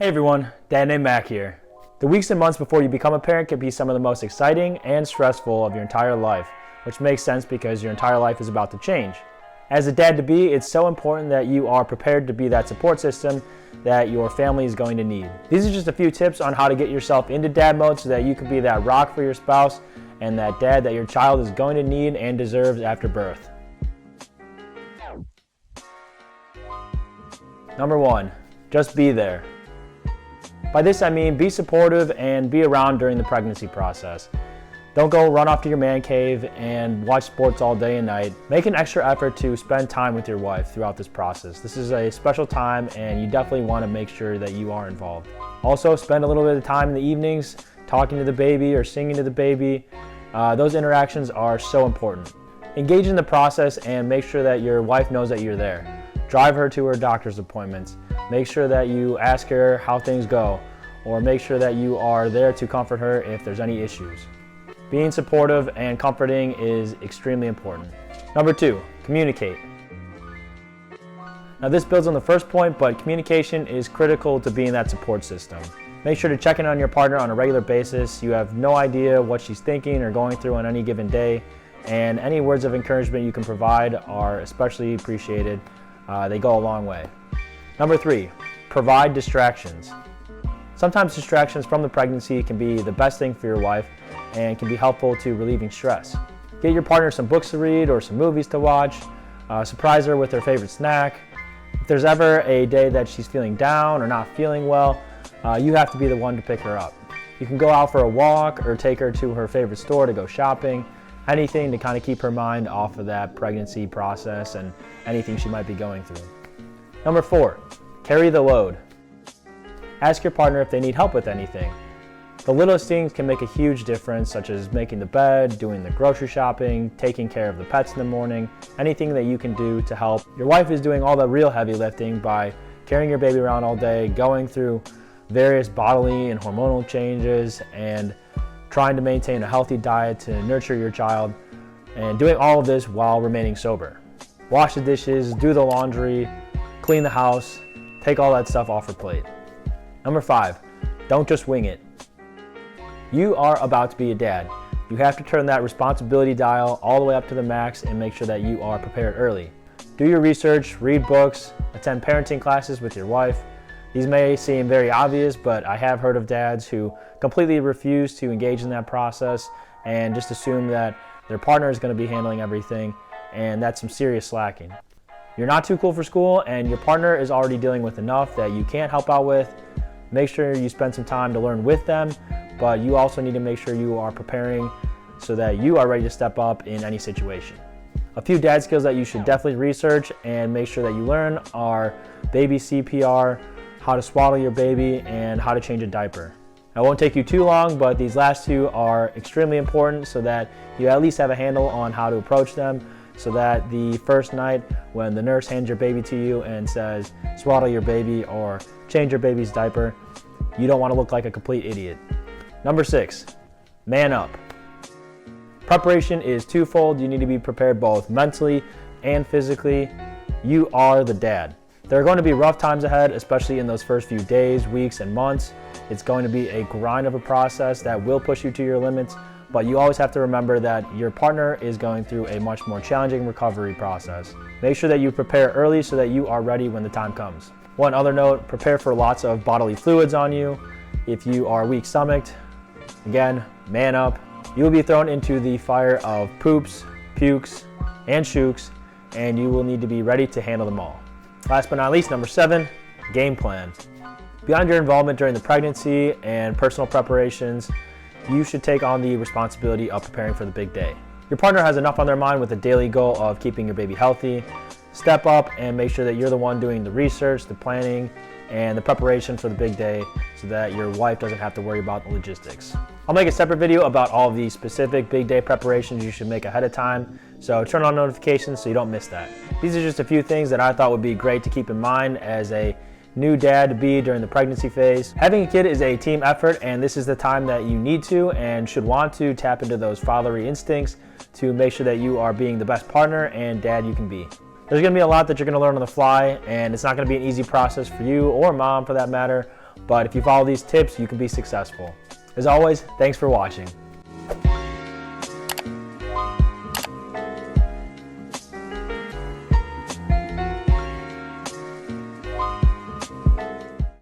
Hey everyone, Dad named Mac here. The weeks and months before you become a parent can be some of the most exciting and stressful of your entire life, which makes sense because your entire life is about to change. As a dad-to-be, it's so important that you are prepared to be that support system that your family is going to need. These are just a few tips on how to get yourself into dad mode so that you can be that rock for your spouse and that dad that your child is going to need and deserves after birth. Number 1, just be there. By this I mean be supportive and be around during the pregnancy process. Don't go run off to your man cave and watch sports all day and night. Make an extra effort to spend time with your wife throughout this process. This is a special time and you definitely want to make sure that you are involved. Also, spend a little bit of time in the evenings talking to the baby or singing to the baby. Those interactions are so important. Engage in the process and make sure that your wife knows that you're there. Drive her to her doctor's appointments. Make sure that you ask her how things go, or make sure that you are there to comfort her if there's any issues. Being supportive and comforting is extremely important. Number 2, communicate. Now this builds on the first point, but communication is critical to being that support system. Make sure to check in on your partner on a regular basis. You have no idea what she's thinking or going through on any given day, and any words of encouragement you can provide are especially appreciated. They go a long way. Number 3, provide distractions. Sometimes distractions from the pregnancy can be the best thing for your wife and can be helpful to relieving stress. Get your partner some books to read or some movies to watch. Surprise her with her favorite snack. If there's ever a day that she's feeling down or not feeling well, you have to be the one to pick her up. You can go out for a walk or take her to her favorite store to go shopping. Anything to kind of keep her mind off of that pregnancy process and anything she might be going through. Number 4, carry the load. Ask your partner if they need help with anything. The littlest things can make a huge difference, such as making the bed, doing the grocery shopping, taking care of the pets in the morning, anything that you can do to help. Your wife is doing all the real heavy lifting by carrying your baby around all day, going through various bodily and hormonal changes, and trying to maintain a healthy diet to nurture your child, and doing all of this while remaining sober. Wash the dishes, do the laundry, clean the house, take all that stuff off her plate. Number 5, don't just wing it. You are about to be a dad. You have to turn that responsibility dial all the way up to the max and make sure that you are prepared early. Do your research, read books, attend parenting classes with your wife. These may seem very obvious, but I have heard of dads who completely refuse to engage in that process and just assume that their partner is going to be handling everything, and that's some serious slacking. You're not too cool for school and your partner is already dealing with enough that you can't help out with. Make sure you spend some time to learn with them, but you also need to make sure you are preparing so that you are ready to step up in any situation. A few dad skills that you should definitely research and make sure that you learn are baby CPR, how to swaddle your baby, and how to change a diaper. It won't take you too long, but these last two are extremely important so that you at least have a handle on how to approach them, so that the first night when the nurse hands your baby to you and says, swaddle your baby or change your baby's diaper, you don't want to look like a complete idiot. Number 6, man up. Preparation is twofold. You need to be prepared both mentally and physically. You are the dad. There are going to be rough times ahead, especially in those first few days, weeks, and months. It's going to be a grind of a process that will push you to your limits, but you always have to remember that your partner is going through a much more challenging recovery process. Make sure that you prepare early so that you are ready when the time comes. One other note, prepare for lots of bodily fluids on you. If you are weak-stomached, again, man up. You will be thrown into the fire of poops, pukes, and shooks, and you will need to be ready to handle them all. Last but not least, number 7, game plan. Beyond your involvement during the pregnancy and personal preparations, you should take on the responsibility of preparing for the big day. Your partner has enough on their mind with the daily goal of keeping your baby healthy. Step up and make sure that you're the one doing the research, the planning, and the preparation for the big day so that your wife doesn't have to worry about the logistics. I'll make a separate video about all of the specific big day preparations you should make ahead of time, so turn on notifications so you don't miss that. These are just a few things that I thought would be great to keep in mind as a new dad to be during the pregnancy phase. Having a kid is a team effort, and this is the time that you need to and should want to tap into those fatherly instincts to make sure that you are being the best partner and dad you can be. There's going to be a lot that you're going to learn on the fly, and it's not going to be an easy process for you or mom for that matter, but if you follow these tips, you can be successful. As always, thanks for watching.